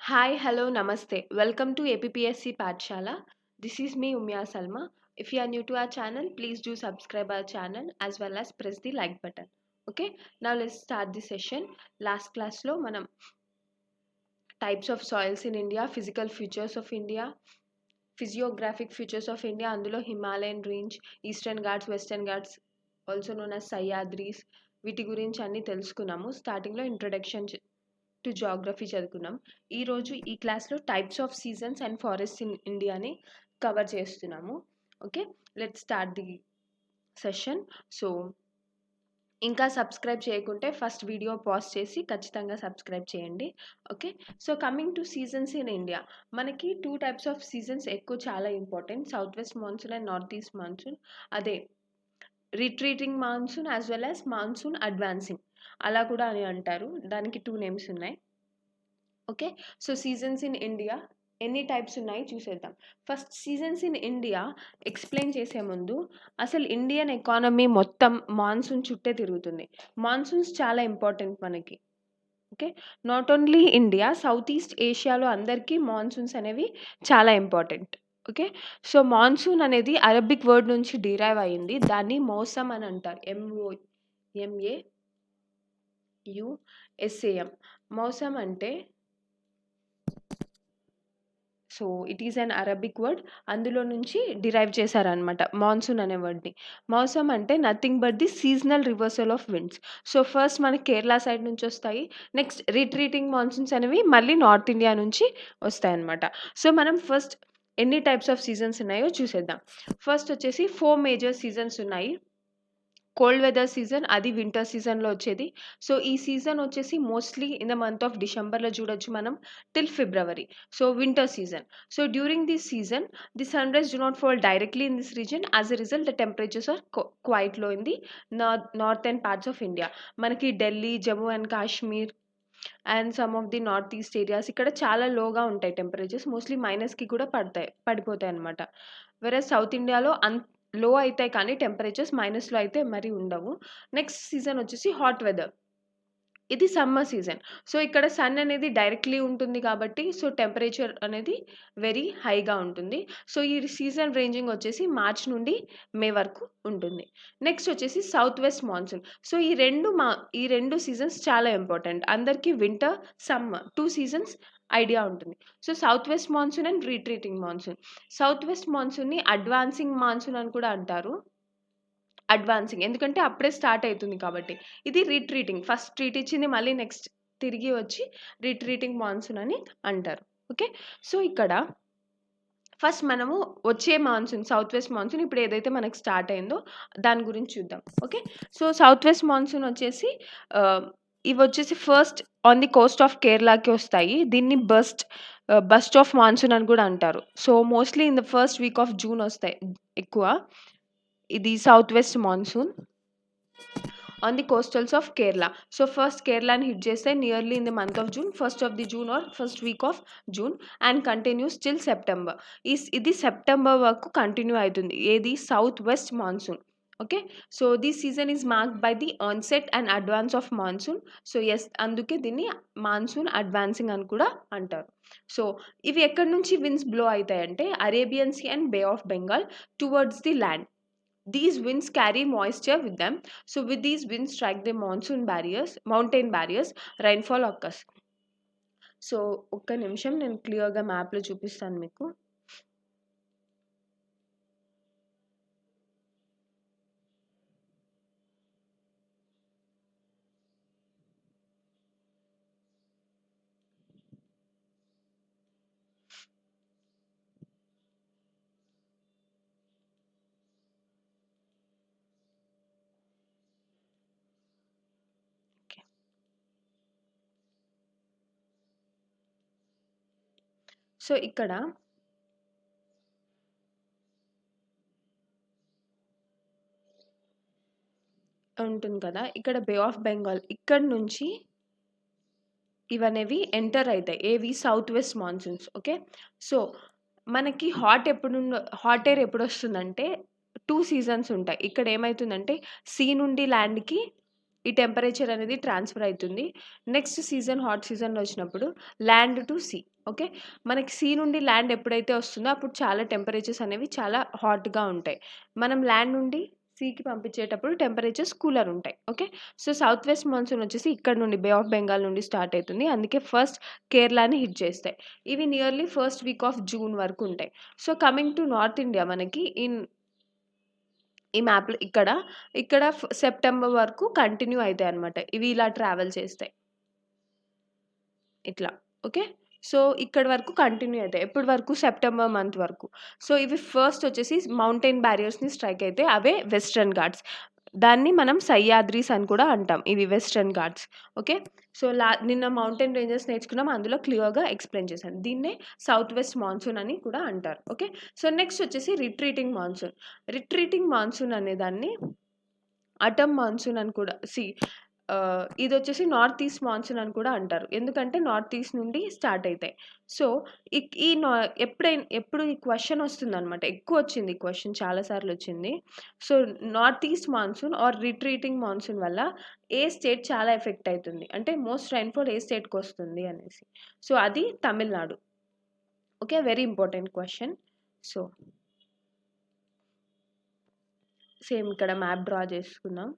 Hi, hello, namaste. Welcome to APPSC Pathshala. This is me, Umya Salma. If you are new to our channel, please do subscribe our channel as well as press the like button. Okay, now let's start the session. Last class lo manam types of soils in India, physical features of India, physiographic features of India, అందులో Himalayan range, eastern Ghats, western Ghats, also known as సహ్యాద్రీస్, వీటి గురించి అన్ని తెలుసుకున్నాము. స్టార్టింగ్లో introduction to geography చదువుకున్నాం. ఈరోజు ఈ క్లాస్లో types of seasons and forest in ఇండియాని కవర్ చేస్తున్నాము. Okay, let's start the session. So ఇంకా సబ్స్క్రైబ్ చేయకుంటే ఫస్ట్ వీడియో పాజ్ చేసి ఖచ్చితంగా సబ్స్క్రైబ్ చేయండి. Okay, so coming to seasons in India, మనకి 2 టైప్స్ ఆఫ్ సీజన్స్ ఎక్కువ చాలా important, south west monsoon and north east monsoon. అదే retreating monsoon as well as monsoon advancing అలా కూడా అని అంటారు. దానికి 2 నేమ్స్ ఉన్నాయి. Okay, so seasons in India ఎన్ని టైప్స్ ఉన్నాయి చూసేద్దాం. First seasons in India explain చేసే ముందు అసలు ఇండియన్ ఎకానమీ మొత్తం మాన్సూన్ చుట్టే తిరుగుతుంది. మాన్సూన్స్ చాలా ఇంపార్టెంట్ మనకి. Okay, not only India, south east ఏషియాలో అందరికీ మాన్సూన్స్ అనేవి చాలా ఇంపార్టెంట్. ఓకే, సో మాన్సూన్ అనేది అరబిక్ వర్డ్ నుంచి డిరైవ్ అయ్యింది. దాన్ని మౌసమ్ అని అంటారు. MAUSAM. మౌసమ్ అంటే so it is an Arabic word, అందులో నుంచి డిరైవ్ చేశారనమాట మాన్సూన్ అనే వర్డ్ని. మౌసమ్ అంటే nothing but the seasonal reversal of winds. So first మనకి కేరళ సైడ్ నుంచి వస్తాయి, నెక్స్ట్ రిట్రీటింగ్ మాన్సూన్స్ అనేవి మళ్ళీ నార్త్ ఇండియా నుంచి వస్తాయి అనమాట. సో మనం ఫస్ట్ ఎన్ని టైప్స్ ఆఫ్ సీజన్స్ ఉన్నాయో చూసేద్దాం. ఫస్ట్ వచ్చేసి 4 మేజర్ సీజన్స్ ఉన్నాయి. కోల్డ్ వెదర్ సీజన్, అది వింటర్ సీజన్లో వచ్చేది. సో ఈ సీజన్ వచ్చేసి mostly in the month of డిసెంబర్లో చూడొచ్చు మనం till February. So winter season. So during this season the sun rise do not fall directly in this region. As a result the temperatures are quite low in the northern parts of India. మనకి Delhi, Jammu and Kashmir and some of the north east areas ఇక్కడ చాలా లోగా ఉంటాయి temperatures, mostly మైనస్కి కూడా పడిపోతాయి అనమాట. వేరే south ఇండియాలో లో అవుతాయి కానీ టెంపరేచర్స్ మైనస్లో అయితే మరి ఉండవు. నెక్స్ట్ సీజన్ వచ్చేసి హాట్ వెదర్, ఇది సమ్మర్ సీజన్. సో ఇక్కడ సన్ అనేది డైరెక్ట్లీ ఉంటుంది కాబట్టి సో టెంపరేచర్ అనేది వెరీ హైగా ఉంటుంది. సో ఈ సీజన్ రేంజింగ్ వచ్చేసి మార్చ్ నుండి మే వరకు ఉంటుంది. నెక్స్ట్ వచ్చేసి సౌత్ వెస్ట్ మాన్సూన్. సో ఈ రెండు సీజన్స్ చాలా ఇంపార్టెంట్ అందరికీ. వింటర్, సమ్మర్ 2 సీజన్స్ ఐడియా ఉంటుంది. So south west monsoon and retreating monsoon. South west మాన్సూన్ని అడ్వాన్సింగ్ మాన్సూన్ అని కూడా అంటారు. అడ్వాన్సింగ్ ఎందుకంటే అప్పుడే స్టార్ట్ అవుతుంది కాబట్టి. ఇది రిట్రీటింగ్, ఫస్ట్ ట్రీట్ ఇచ్చింది మళ్ళీ నెక్స్ట్ తిరిగి వచ్చి రిట్రీటింగ్ మాన్సూన్ అని అంటారు. ఓకే, సో ఇక్కడ ఫస్ట్ మనము వచ్చే మాన్సూన్ సౌత్ వెస్ట్ మాన్సూన్ ఇప్పుడు ఏదైతే మనకు స్టార్ట్ అయిందో దాని గురించి చూద్దాం. Okay, so south west monsoon వచ్చేసి ఇవి వచ్చేసి first on the coast of కేరళకి వస్తాయి. దీన్ని బస్ట్ ఆఫ్ మాన్సూన్ అని కూడా అంటారు. So mostly in the first week of June వస్తాయి ఎక్కువ. ఇది south west monsoon on the coastals of Kerala. So first కేరళని హిట్ చేస్తే nearly in the month of June, first of the June or first week of June and continues till September. ఇది September వరకు continue అవుతుంది. ఏది south west monsoon. Okay, so this season is marked by the onset and advance of monsoon. So yes, అందుకే దీన్ని monsoon advancing అని కూడా అంటారు. So ఇవి ఎక్కడి నుంచి విండ్స్ బ్లో అవుతాయంటే Arabian sea and bay of Bengal towards the land. These winds carry moisture with them. So with these winds strike the mountain barriers, rainfall occurs. So ఒక్క నిమిషం నేను క్లియర్గా మ్యాప్లో చూపిస్తాను మీకు. సో ఇక్కడ ఉంటుంది కదా, ఇక్కడ బే ఆఫ్ బెంగాల్ ఇక్కడ నుంచి ఇవనేవి ఎంటర్ అవుతాయి. ఏవి south west monsoons. Okay, so మనకి హాట్ ఎయిర్ ఎప్పుడు వస్తుందంటే 2 సీజన్స్ ఉంటాయి. ఇక్కడ ఏమవుతుందంటే సీ నుండి ల్యాండ్కి ఈ టెంపరేచర్ అనేది ట్రాన్స్ఫర్ అవుతుంది. నెక్స్ట్ సీజన్ హాట్ సీజన్లో వచ్చినప్పుడు ల్యాండ్ టు సీ. ఓకే, మనకి సీ నుండి ల్యాండ్ ఎప్పుడైతే వస్తుందో అప్పుడు చాలా టెంపరేచర్స్ అనేవి చాలా హాట్గా ఉంటాయి. మనం ల్యాండ్ నుండి సీకి పంపించేటప్పుడు టెంపరేచర్స్ కూలర్ ఉంటాయి. Okay, so south west monsoon వచ్చేసి ఇక్కడ నుండి బే ఆఫ్ బెంగాల్ నుండి స్టార్ట్ అవుతుంది. అందుకే ఫస్ట్ కేరళని హిట్ చేస్తాయి. ఇవి nearly first week of June వరకు ఉంటాయి. So coming to north India, మనకి ఈ మ్యాప్లో ఇక్కడ సెప్టెంబర్ వరకు కంటిన్యూ అవుతాయి అనమాట. ఇవి ఇలా ట్రావెల్ చేస్తాయి ఇట్లా. ఓకే, సో ఇక్కడ వరకు కంటిన్యూ అవుతాయి. ఎప్పటి వరకు? సెప్టెంబర్ మంత్ వరకు. సో ఇవి ఫస్ట్ వచ్చేసి మౌంటైన్ బ్యారియర్స్ని స్ట్రైక్ అయితే అవే వెస్ట్రన్ ఘాట్స్. దాన్ని మనం సహ్యాద్రీస్ అని కూడా అంటాం. ఇవి వెస్ట్రన్ ఘాట్స్. ఓకే, సో నిన్న మౌంటైన్ రేంజెస్ నేర్చుకున్నాం, అందులో క్లియర్గా ఎక్స్ప్లెయిన్ చేశాను. దీన్నే సౌత్ వెస్ట్ మాన్సూన్ అని కూడా అంటారు. ఓకే, సో నెక్స్ట్ వచ్చేసి రిట్రీటింగ్ మాన్సూన్. రిట్రీటింగ్ మాన్సూన్ అనే దాన్ని అటమ్ మాన్సూన్ అని కూడా ఇది వచ్చేసి నార్త్ ఈస్ట్ మాన్సూన్ అని కూడా అంటారు. ఎందుకంటే నార్త్ ఈస్ట్ నుండి స్టార్ట్ అవుతాయి. సో ఎప్పుడు ఈ క్వశ్చన్ వస్తుందన్నమాట, ఎక్కువ వచ్చింది ఈ క్వశ్చన్, చాలాసార్లు వచ్చింది. So north east monsoon or retreating monsoon వల్ల ఏ స్టేట్ చాలా ఎఫెక్ట్ అవుతుంది, అంటే మోస్ట్ రైన్ఫాల్ ఏ స్టేట్కి వస్తుంది అనేసి. సో అది Tamil Nadu. Okay, very important question. So same ఇక్కడ మ్యాప్ డ్రా చేసుకుందాం.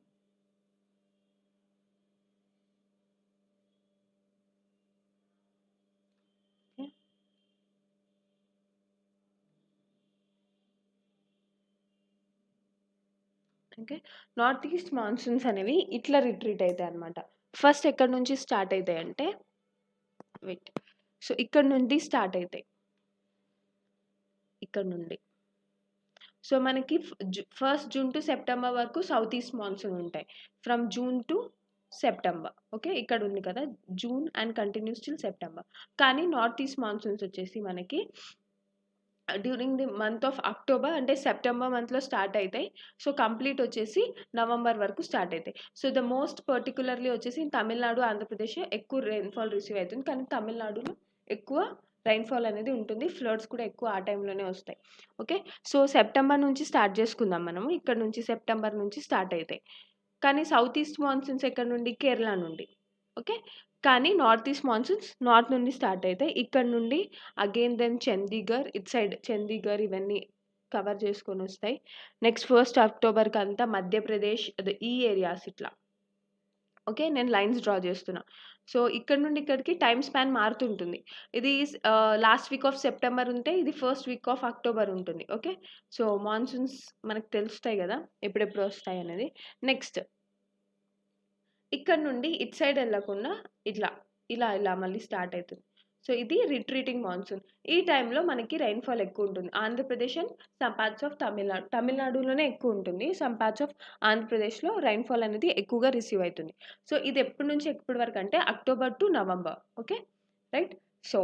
ఓకే, నార్త్ ఈస్ట్ మాన్సూన్స్ అనేవి ఇట్లా రిట్రీట్ అవుతాయి అనమాట. ఫస్ట్ ఎక్కడి నుంచి స్టార్ట్ అవుతాయి అంటే సో ఇక్కడ నుండి స్టార్ట్ అవుతాయి, ఇక్కడ నుండి. సో మనకి ఫస్ట్ జూన్ టు సెప్టెంబర్ వరకు సౌత్ ఈస్ట్ మాన్సూన్ ఉంటాయి, from June to September. Okay, ఇక్కడ ఉంది కదా June and continues till September. కానీ నార్త్ ఈస్ట్ మాన్సూన్స్ వచ్చేసి మనకి during the month of October, అంటే సెప్టెంబర్ మంత్లో స్టార్ట్ అవుతాయి. సో కంప్లీట్ వచ్చేసి నవంబర్ వరకు స్టార్ట్ అవుతాయి. సో ద మోస్ట్ పర్టికులర్లీ వచ్చేసి తమిళనాడు, ఆంధ్రప్రదేశ్ ఎక్కువ రెయిన్ఫాల్ రిసీవ్ అవుతుంది. కానీ తమిళనాడులో ఎక్కువ రైన్ఫాల్ అనేది ఉంటుంది, ఫ్లడ్స్ కూడా ఎక్కువ ఆ టైంలోనే వస్తాయి. ఓకే, సో సెప్టెంబర్ నుంచి స్టార్ట్ చేసుకుందాం మనము. ఇక్కడ నుంచి సెప్టెంబర్ నుంచి స్టార్ట్ అవుతాయి. కానీ సౌత్ ఈస్ట్ మాన్సూన్స్ ఎక్కడ నుండి? కేరళ నుండి. ఓకే, కానీ నార్త్ ఈస్ట్ మాన్సూన్స్ నార్త్ నుండి స్టార్ట్ అవుతాయి. ఇక్కడ నుండి again then Chandigarh, it side Chandigarh ఇవన్నీ కవర్ చేసుకొని వస్తాయి. నెక్స్ట్ 1 అక్టోబర్కి అంతా మధ్యప్రదేశ్, ఈ ఏరియాస్ ఇట్లా. ఓకే, నేను లైన్స్ డ్రా చేస్తున్నా. సో ఇక్కడ నుండి ఇక్కడికి టైం స్పాన్ మారుతుంటుంది. ఇది లాస్ట్ వీక్ ఆఫ్ సెప్టెంబర్ ఉంటే ఇది ఫస్ట్ వీక్ ఆఫ్ అక్టోబర్ ఉంటుంది. ఓకే, సో మాన్సూన్స్ మనకు తెలుస్తాయి కదా ఎప్పుడెప్పుడు వస్తాయి అనేది. నెక్స్ట్ ఇక్కడ నుండి ఇట్ సైడ్ వెళ్ళకుండా ఇట్లా ఇలా ఇలా మళ్ళీ స్టార్ట్ అవుతుంది. సో ఇది రిట్రీటింగ్ మాన్సూన్. ఈ టైంలో మనకి రైన్ఫాల్ ఎక్కువ ఉంటుంది. Andhra Pradesh and some parts of తమిళనాడులోనే ఎక్కువ ఉంటుంది. సమ్ పార్ట్స్ ఆఫ్ ఆంధ్రప్రదేశ్లో రైన్ఫాల్ అనేది ఎక్కువగా రిసీవ్ అవుతుంది. సో ఇది ఎప్పటి నుంచి ఎప్పటి వరకు అంటే October to November. Okay, right. So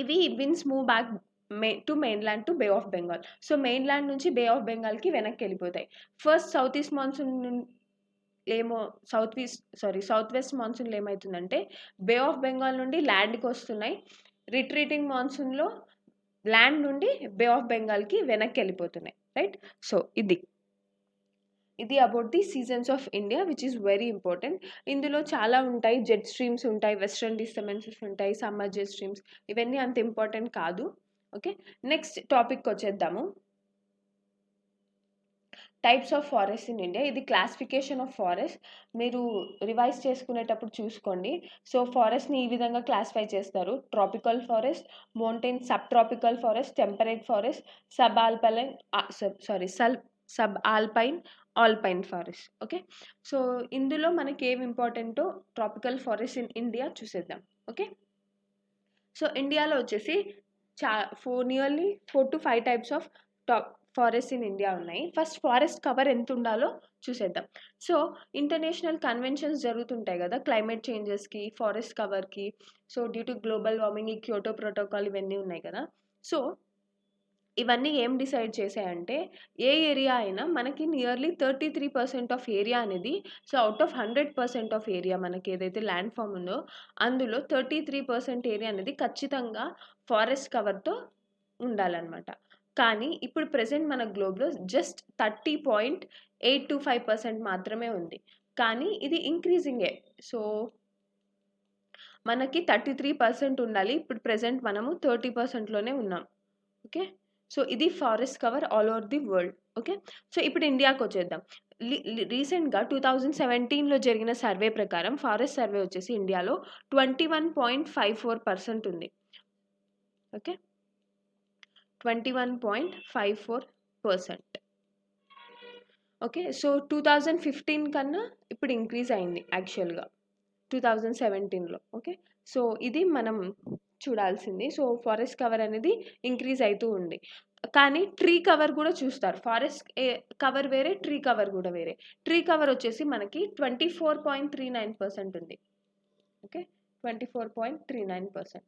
ఇవి winds move back mainland to bay of Bengal. So mainland నుంచి బే ఆఫ్ బెంగాల్కి వెనక్కి వెళ్ళిపోతాయి. First south east monsoon south west మాన్సూన్లో ఏమవుతుందంటే బే ఆఫ్ బెంగాల్ నుండి ల్యాండ్కి వస్తున్నాయి. రిట్రీటింగ్ మాన్సూన్లో ల్యాండ్ నుండి బే ఆఫ్ బెంగాల్కి వెనక్కి వెళ్ళిపోతున్నాయి. రైట్. సో ఇది about the seasons of India, which is very important. ఇందులో చాలా ఉంటాయి, జెట్ స్ట్రీమ్స్ ఉంటాయి, వెస్ట్రన్ డిస్టర్బెన్సెస్ ఉంటాయి, సమ్మర్ జెట్ స్ట్రీమ్స్, ఇవన్నీ అంత ఇంపార్టెంట్ కాదు. ఓకే, నెక్స్ట్ టాపిక్ వచ్చేద్దాము. Types of forest in India. ఇది క్లాసిఫికేషన్ ఆఫ్ ఫారెస్ట్, మీరు రివైజ్ చేసుకునేటప్పుడు చూసుకోండి. సో ఫారెస్ట్ని ఈ విధంగా క్లాసిఫై చేస్తారు: tropical forest, mountain sub tropical forest, temperate forest, sub alpine, alpine forest. Okay, so ఇందులో మనకి ఏమి ఇంపార్టెంటో ట్రాపికల్ ఫారెస్ట్ ఇన్ ఇండియా చూసేద్దాం. ఓకే, సో ఇండియాలో వచ్చేసి nearly 4 to 5 types of forest in India ఉన్నాయి. ఫస్ట్ ఫారెస్ట్ కవర్ ఎంత ఉండాలో చూసేద్దాం. సో ఇంటర్నేషనల్ కన్వెన్షన్స్ జరుగుతుంటాయి కదా క్లైమేట్ చేంజెస్కి, ఫారెస్ట్ కవర్కి. So due to global warming, ఈ క్యోటో ప్రోటోకాల్ ఇవన్నీ ఉన్నాయి కదా. సో ఇవన్నీ ఏం డిసైడ్ చేశాయంటే ఏ ఏరియా అయినా మనకి నియర్లీ 33% ఆఫ్ ఏరియా అనేది, so out of 100% of area మనకి ఏదైతే ల్యాండ్ ఫామ్ ఉందో అందులో 33% ఏరియా అనేది ఖచ్చితంగా ఫారెస్ట్ కవర్తో ఉండాలన్నమాట. కానీ ఇప్పుడు ప్రెసెంట్ మన గ్లోబ్లో జస్ట్ 30.825% మాత్రమే ఉంది. కానీ ఇది ఇంక్రీజింగే. సో మనకి 33% ఉండాలి. ఇప్పుడు ప్రెజెంట్ మనము 30%లోనే ఉన్నాం. ఓకే. సో ఇది forest cover all over the world. Okay. So ఇప్పుడు ఇండియాకి వచ్చేద్దాం. రీసెంట్గా 2017లో జరిగిన సర్వే ప్రకారం ఫారెస్ట్ సర్వే వచ్చేసి ఇండియాలో 21.54% ఉంది. ఓకే. 21.54%. ఓకే. సో 2015 కన్నా ఇప్పుడు ఇంక్రీజ్ అయింది యాక్చువల్గా 2017లో. ఓకే. సో ఇది మనం చూడాల్సింది. సో ఫారెస్ట్ కవర్ అనేది ఇంక్రీజ్ అవుతూ ఉంది. కానీ ట్రీ కవర్ కూడా చూస్తారు. ఫారెస్ట్ కవర్ వేరే, ట్రీ కవర్ కూడా వేరే. ట్రీ కవర్ వచ్చేసి మనకి 24.39% ఉంది. ఓకే. 24.39%.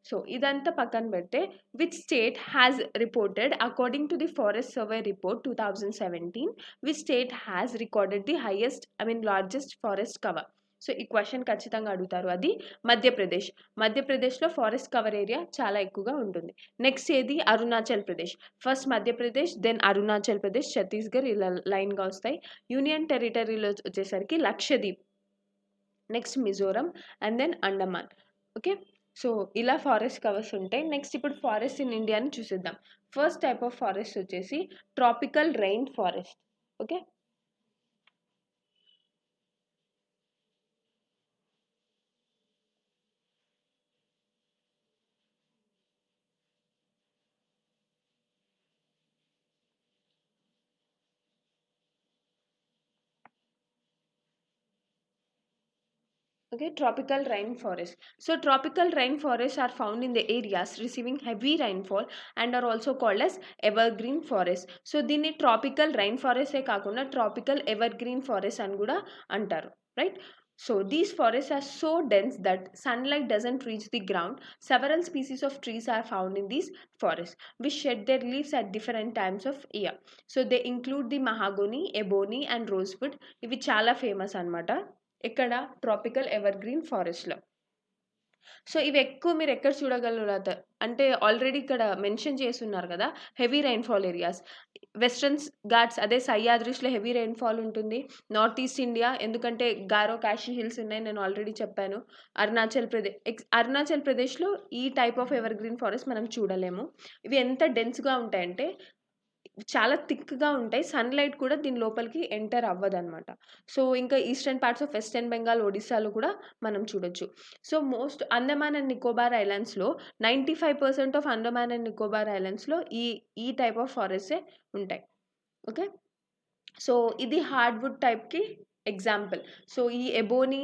సో ఇదంతా పక్కన పెడితే which state has reported according to the forest survey report 2017 which state has recorded the highest largest forest cover. So ఈ క్వశ్చన్ ఖచ్చితంగా అడుగుతారు. అది మధ్యప్రదేశ్. మధ్యప్రదేశ్లో ఫారెస్ట్ కవర్ ఏరియా చాలా ఎక్కువగా ఉంటుంది. నెక్స్ట్ ఏది? అరుణాచల్ ప్రదేశ్. ఫస్ట్ మధ్యప్రదేశ్, దెన్ అరుణాచల్ ప్రదేశ్, ఛత్తీస్గఢ్ ఇలా లైన్గా వస్తాయి. యూనియన్ టెరిటరీలో వచ్చేసరికి Lakshadweep, next Mizoram and then Andaman. Okay. So ఇలా ఫారెస్ట్ కవర్స్ ఉంటాయి. నెక్స్ట్ ఇప్పుడు ఫారెస్ట్ ఇన్ ఇండియాని చూసేద్దాం. ఫస్ట్ టైప్ ఆఫ్ ఫారెస్ట్ వచ్చేసి tropical rain forest. Okay. Okay, tropical rainforest. So tropical rainforests are found in the areas receiving heavy rainfall and are also called as evergreen forest. So దీన్ని tropical rain ఫారెస్టే కాకుండా tropical evergreen forest అని కూడా అంటారు, right? So these forests are so dense that sunlight doesn't reach the ground. Several species of trees are found in these forests which shed their leaves at different times of year. So they include the mahogany, ebony and rosewood. ఇవి చాలా famous అన్నమాట ఇక్కడ tropical evergreen ఫారెస్ట్లో. So ఇవి ఎక్కువ మీరు ఎక్కడ చూడగలరు అంటే ఆల్రెడీ ఇక్కడ మెన్షన్ చేస్తున్నారు కదా, heavy rainfall areas. Western Ghats అదే సహ్యాద్రీస్లో హెవీ రైన్ఫాల్ ఉంటుంది. నార్త్ ఈస్ట్ ఇండియా ఎందుకంటే గారో కాషీ హిల్స్ ఉన్నాయి, నేను ఆల్రెడీ చెప్పాను. అరుణాచల్ ప్రదేశ్లో ఈ టైప్ ఆఫ్ ఎవర్గ్రీన్ ఫారెస్ట్ మనం చూడలేము. ఇవి ఎంత డెన్స్గా ఉంటాయంటే చాలా థిక్గా ఉంటాయి. సన్లైట్ కూడా దీని లోపలికి ఎంటర్ అవ్వదన్నమాట. సో ఇంకా eastern parts of western Bengal, ఒడిస్సాలో కూడా మనం చూడొచ్చు. So most Andaman and Nicobar ఐలాండ్స్లో 95% ఆఫ్ అండమాన్ అండ్ నికోబార్ ఐలాండ్స్లో ఈ టైప్ ఆఫ్ ఫారెస్టే ఉంటాయి. ఓకే. సో ఇది హార్డ్వుడ్ టైప్కి ఎగ్జాంపుల్. సో ఈ ఎబోనీ,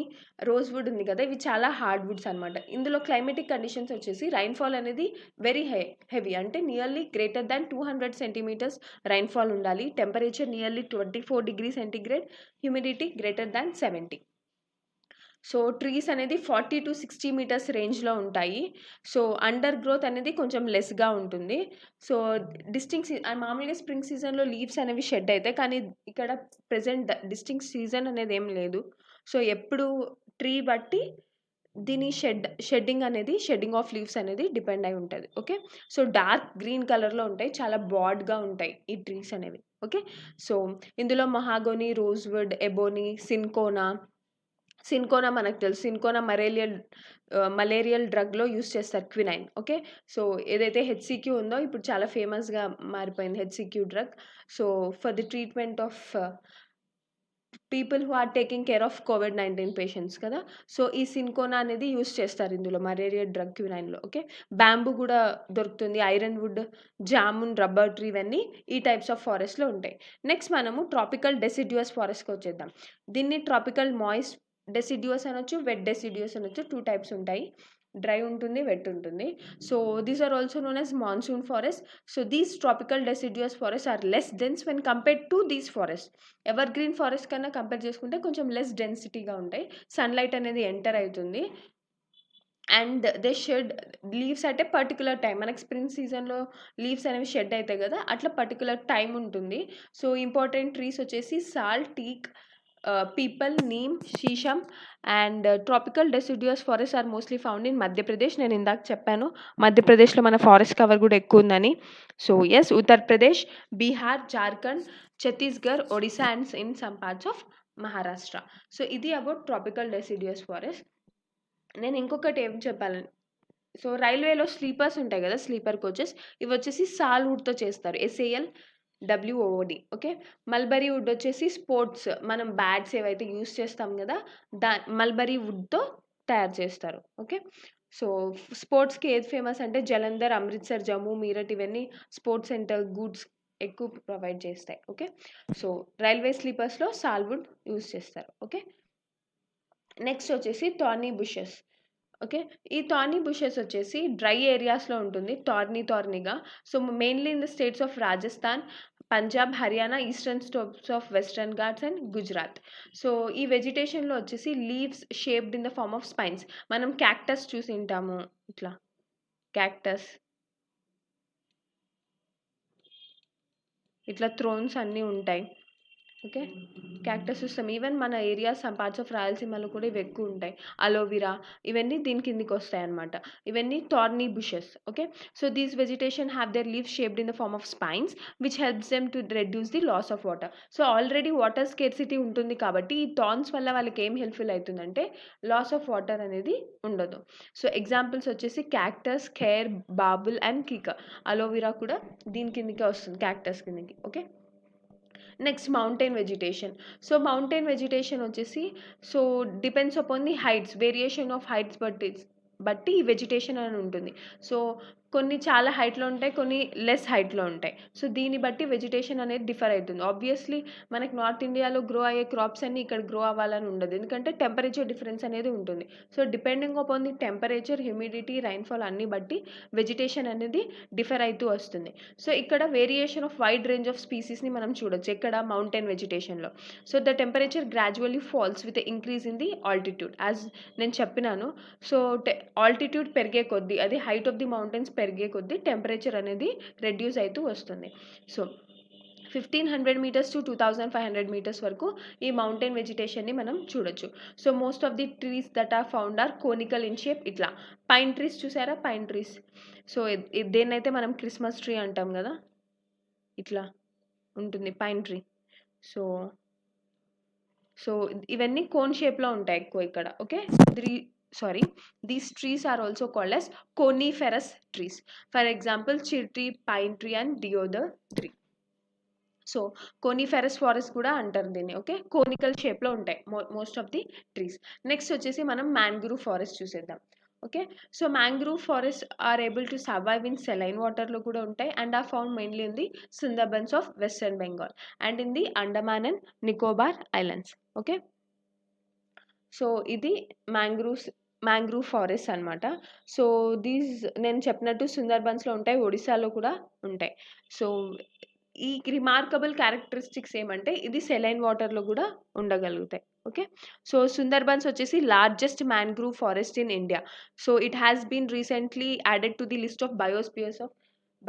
రోజ్వుడ్ ఉంది కదా, ఇవి చాలా హార్డ్వుడ్స్ అనమాట. ఇందులో క్లైమేటిక్ కండిషన్స్ వచ్చేసి రైన్ఫాల్ అనేది వెరీ హెవీ అంటే nearly greater than 200 centimetres rainfall ఉండాలి. Temperature nearly 24 degree centigrade, humidity greater than 70. So trees అనేది 40 to 60 మీటర్స్ రేంజ్లో ఉంటాయి. సో అండర్ గ్రోత్ అనేది కొంచెం లెస్గా ఉంటుంది. సో మామూలుగా స్ప్రింగ్ సీజన్లో లీవ్స్ అనేవి షెడ్ అవుతాయి, కానీ ఇక్కడ ప్రెజెంట్ డిస్టింక్ట్ సీజన్ అనేది ఏం లేదు. సో ఎప్పుడు ట్రీ బట్టి దీని షెడ్డింగ్ ఆఫ్ లీవ్స్ అనేది డిపెండ్ అయి ఉంటుంది. ఓకే. సో డార్క్ గ్రీన్ కలర్లో ఉంటాయి, చాలా బ్రాడ్గా ఉంటాయి ఈ ట్రీస్ అనేవి. ఓకే. సో ఇందులో మహాగోని, రోజ్వుడ్, ఎబోనీ, సిన్కోనా మనకు తెలుసు. సిన్కోనా మలేరియల్ డ్రగ్లో యూస్ చేస్తారు, క్వినైన్. ఓకే. సో ఏదైతే హెచ్సిక్యూ ఉందో ఇప్పుడు చాలా ఫేమస్గా మారిపోయింది HCQ drug. So for the treatment of people who are taking care of COVID-19 patients కదా. సో ఈ సిన్కోనా అనేది యూస్ చేస్తారు ఇందులో మలేరియల్ డ్రగ్ క్వినైన్లో. ఓకే. బ్యాంబూ కూడా దొరుకుతుంది, iron wood, jamun, rubber tree, ఇవన్నీ ఈ టైప్స్ ఆఫ్ ఫారెస్ట్లో ఉంటాయి. నెక్స్ట్ మనము ట్రాపికల్ డెసిడ్యువస్ ఫారెస్ట్కి వచ్చేద్దాం. దీన్ని ట్రాపికల్ మాయిస్ట్ డెసిడ్యువస్ అనొచ్చు, వెట్ డెసిడ్యువస్ అనొచ్చు. 2 టైప్స్ ఉంటాయి, డ్రై ఉంటుంది, వెట్ ఉంటుంది. So these are also known as monsoon forest. So these tropical deciduous forest are less dense when compared to these forest. Evergreen forest కన్నా compare చేసుకుంటే కొంచెం less డెన్సిటీగా ఉంటాయి, సన్లైట్ అనేది ఎంటర్ అవుతుంది. And they shed leaves at a particular time. మనకి spring సీజన్లో leaves అనేవి షెడ్ అవుతాయి కదా, అట్లా పర్టికులర్ టైం ఉంటుంది. సో ఇంపార్టెంట్ ట్రీస్ వచ్చేసి sal, teak, peepal, neem, sheesham and tropical deciduous forest are mostly found in Madhya Pradesh. నేను ఇందాక చెప్పాను మధ్యప్రదేశ్లో మన ఫారెస్ట్ కవర్ కూడా ఎక్కువ ఉందని. So yes, Uttar Pradesh, Bihar, Jharkhand, Chhattisgarh, Odisha and in some parts of Maharashtra. So ఇది అబౌట్ ట్రాపికల్ డెసిడియస్ ఫారెస్ట్. నేను ఇంకొకటి ఏం చెప్పాలి, సో రైల్వేలో స్లీపర్స్ ఉంటాయి కదా, స్లీపర్ కోచెస్, ఇవి వచ్చేసి సాల్ వుడ్తో చేస్తారు, SALWOOD. ఓకే, మల్బరీ వుడ్ వచ్చేసి స్పోర్ట్స్, మనం బ్యాగ్స్ ఏవైతే యూస్ చేస్తాం కదా, మల్బరీ వుడ్తో తయారు చేస్తారు. ఓకే, సో స్పోర్ట్స్కి ఏది ఫేమస్ అంటే జలంధర్, అమృత్సర్, జమ్మూ, మీరట్, ఇవన్నీ స్పోర్ట్స్ సెంటర్ గూడ్స్ ఎక్కువ ప్రొవైడ్ చేస్తాయి. ఓకే, సో రైల్వే స్లీపర్స్లో సాల్వుడ్ యూస్ చేస్తారు. ఓకే, నెక్స్ట్ వచ్చేసి థార్నీ బుషెస్. ఓకే, ఈ థార్నీ బుషెస్ వచ్చేసి డ్రై ఏరియాస్లో ఉంటుంది, థార్నీగా. So mainly in the states of Rajasthan, Punjab, Haryana, eastern states of western Ghats and Gujarat. So ఈ వెజిటేషన్లో వచ్చేసి leaves shaped in the form of spines. మనం క్యాక్టస్ చూసి ఉంటాము, ఇట్లా క్యాక్టస్, ఇట్లా థ్రోన్స్ అన్నీ ఉంటాయి. ఓకే, క్యాక్టస్ చూస్తాం. ఈవెన్ మన ఏరియాస్ సమ్ పార్ట్స్ ఆఫ్ రాయలసీమలో కూడా ఇవి ఎక్కువ ఉంటాయి. అలోవెరా, ఇవన్నీ దీని కిందికి వస్తాయి అనమాట. ఇవన్నీ thorny bushes. Okay, so these vegetation have their leaves shaped in the form of spines which helps them to reduce the loss of water. So already water scarcity ఉంటుంది కాబట్టి ఈ థార్న్స్ వల్ల వాళ్ళకి ఏం హెల్ప్ఫుల్ అవుతుందంటే లాస్ ఆఫ్ వాటర్ అనేది ఉండదు. So examples వచ్చేసి cactus, khair, babul and kikar. Aloe vera కూడా దీని కిందికే వస్తుంది, క్యాక్టస్ కిందకి. Okay, next mountain vegetation. So mountain vegetation వచ్చేసి, so depends upon the heights, variation of heights బట్టి ఈ వెజిటేషన్ అని ఉంటుంది. సో కొన్ని చాలా హైట్లో ఉంటాయి, కొన్ని లెస్ హైట్లో ఉంటాయి. సో దీన్ని బట్టి వెజిటేషన్ అనేది డిఫర్ అవుతుంది. ఆబ్వియస్లీ మనకి నార్త్ ఇండియాలో గ్రో అయ్యే క్రాప్స్ అన్నీ ఇక్కడ గ్రో అవ్వాలని ఉండదు, ఎందుకంటే టెంపరేచర్ డిఫరెన్స్ అనేది ఉంటుంది. So depending upon the temperature, humidity, rainfall అన్ని బట్టి వెజిటేషన్ అనేది డిఫర్ అవుతూ వస్తుంది. సో ఇక్కడ variation of wide range of స్పీసీస్ని మనం చూడొచ్చు ఇక్కడ మౌంటైన్ వెజిటేషన్లో. So the temperature gradually falls with increase in the altitude, as నేను చెప్పినాను. సో ఆల్టిట్యూడ్ పెరిగే కొద్దీ, అది హైట్ ఆఫ్ ది మౌంటైన్స్ పెరిగే కొద్దీ టెంపరేచర్ అనేది రెడ్యూస్ అవుతూ వస్తుంది. సో 1500 meters to 2500 meters వరకు ఈ మౌంటైన్ వెజిటేషన్ని మనం చూడొచ్చు. So most of the trees that are found are conical in shape. ఇట్లా పైన్ ట్రీస్ చూసారా, పైన్ ట్రీస్. సో దేన్నైతే మనం క్రిస్మస్ ట్రీ అంటాం కదా, ఇట్లా ఉంటుంది పైన్ ట్రీ. సో సో ఇవన్నీ కోన్ షేప్లో ఉంటాయి ఎక్కువ ఇక్కడ. Okay, these trees are also called as coniferous trees. For example, chir tree, pine tree and deodar tree. So coniferous forest కూడా అంటారు దీన్ని. ఓకే, కోనికల్ షేప్లో ఉంటాయి most of the trees. Next వచ్చేసి మనం మ్యాంగ్రూవ్ ఫారెస్ట్ చూసేద్దాం. Okay, so mangrove forest are able to survive in saline వాటర్లో కూడా ఉంటాయి and are found mainly in the Sundarbans of western Bengal and in the Andaman and Nicobar islands. Okay, so ఇది mangrove forest అనమాట. సో నేను చెప్పినట్టు సుందర్బన్స్లో ఉంటాయి, ఒడిశాలో కూడా ఉంటాయి. సో ఈ రిమార్కబుల్ క్యారెక్టరిస్టిక్స్ ఏమంటే ఇది సెలైన్ వాటర్లో కూడా ఉండగలుగుతాయి. ఓకే, సో సుందర్బన్స్ వచ్చేసి largest mangrove forest in India. So it has been recently added to the list of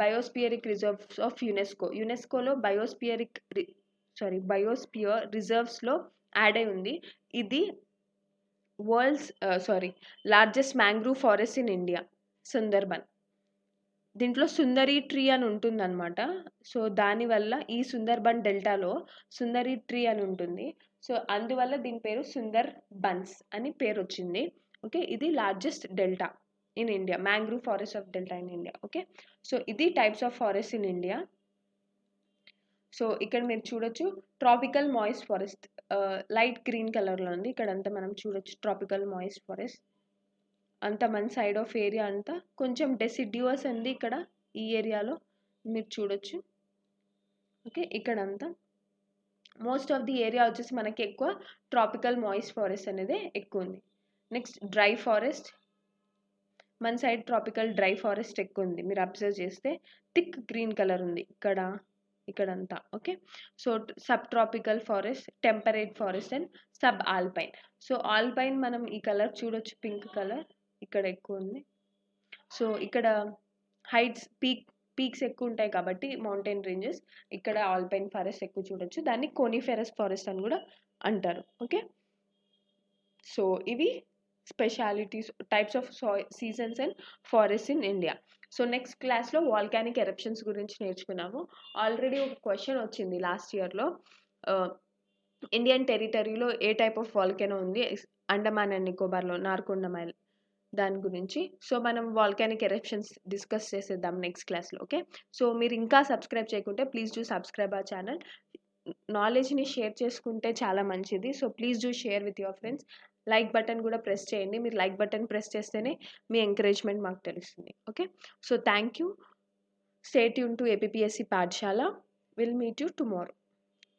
biospheric reserves of యునెస్కోలో బయోస్పియర్ రిజర్వ్స్లో యాడ్ అయి ఉంది. ఇది largest mangrove forest in India, Sundarban. దీంట్లో సుందరి ట్రీ అని ఉంటుందన్నమాట. సో దానివల్ల ఈ సుందర్బన్ డెల్టాలో సుందరి ట్రీ అని ఉంటుంది. సో అందువల్ల దీని పేరు సుందర్ బన్స్ అని పేరు వచ్చింది. ఓకే, ఇది largest delta in India, mangrove forest of delta in India. Okay, so ఇది types of forest in India. So ఇక్కడ మీరు చూడొచ్చు tropical moist forest, light green కలర్లో ఉంది. ఇక్కడంతా మనం చూడొచ్చు ట్రాపికల్ మాయిస్ట్ ఫారెస్ట్. అంత మన సైడ్ ఆఫ్ ఏరియా అంతా కొంచెం డెసిడ్యూస్ ఉంది ఇక్కడ, ఈ ఏరియాలో మీరు చూడొచ్చు. ఓకే, ఇక్కడంతా మోస్ట్ ఆఫ్ ది ఏరియా వచ్చేసి మనకి ఎక్కువ ట్రాపికల్ మాయిస్ట్ ఫారెస్ట్ అనేది ఎక్కువ ఉంది. నెక్స్ట్ డ్రై ఫారెస్ట్, మన సైడ్ ట్రాపికల్ డ్రై ఫారెస్ట్ ఎక్కువ ఉంది. మీరు అబ్జర్వ్ చేస్తే థిక్ గ్రీన్ కలర్ ఉంది ఇక్కడంతా. Okay, so sub tropical forest, temperate forest and sub alpine. So alpine మనం ఈ కలర్ చూడొచ్చు, పింక్ కలర్ ఇక్కడ ఎక్కువ ఉంది. సో ఇక్కడ హైట్స్ పీక్స్ ఎక్కువ ఉంటాయి కాబట్టి మౌంటైన్ రేంజెస్, ఇక్కడ ఆల్పైన్ ఫారెస్ట్ ఎక్కువ చూడొచ్చు. దాన్ని కోనిఫెరస్ ఫారెస్ట్ అని కూడా అంటారు. ఓకే, సో ఇవి specialities, types of seasons and forest in India. So next క్లాస్లో వాల్కానిక్ ఎరప్షన్స్ గురించి నేర్చుకున్నాము. ఆల్రెడీ ఒక క్వశ్చన్ వచ్చింది లాస్ట్ ఇయర్లో, ఇండియన్ టెరిటరీలో ఏ టైప్ ఆఫ్ వాల్కెనో ఉంది అండమాన్ అండ్ నికోబార్లో నార్కొండమైల్ దాని గురించి. సో మనం వాల్కానిక్ ఎరప్షన్స్ డిస్కస్ చేసేద్దాం నెక్స్ట్ క్లాస్లో. ఓకే, సో మీరు ఇంకా సబ్స్క్రైబ్ చేయకుంటే please do subscribe our channel. నాలెడ్జ్ని షేర్ చేసుకుంటే చాలా మంచిది. So please do share with your friends. Like button కూడా ప్రెస్ చేయండి. మీరు లైక్ బటన్ ప్రెస్ చేస్తేనే మీ ఎంకరేజ్మెంట్ మాకు తెలుస్తుంది. Okay, so thank you. Stay tune to APPSC పాఠశాల. Will meet you tomorrow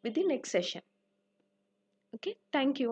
with the next session. Okay, thank you.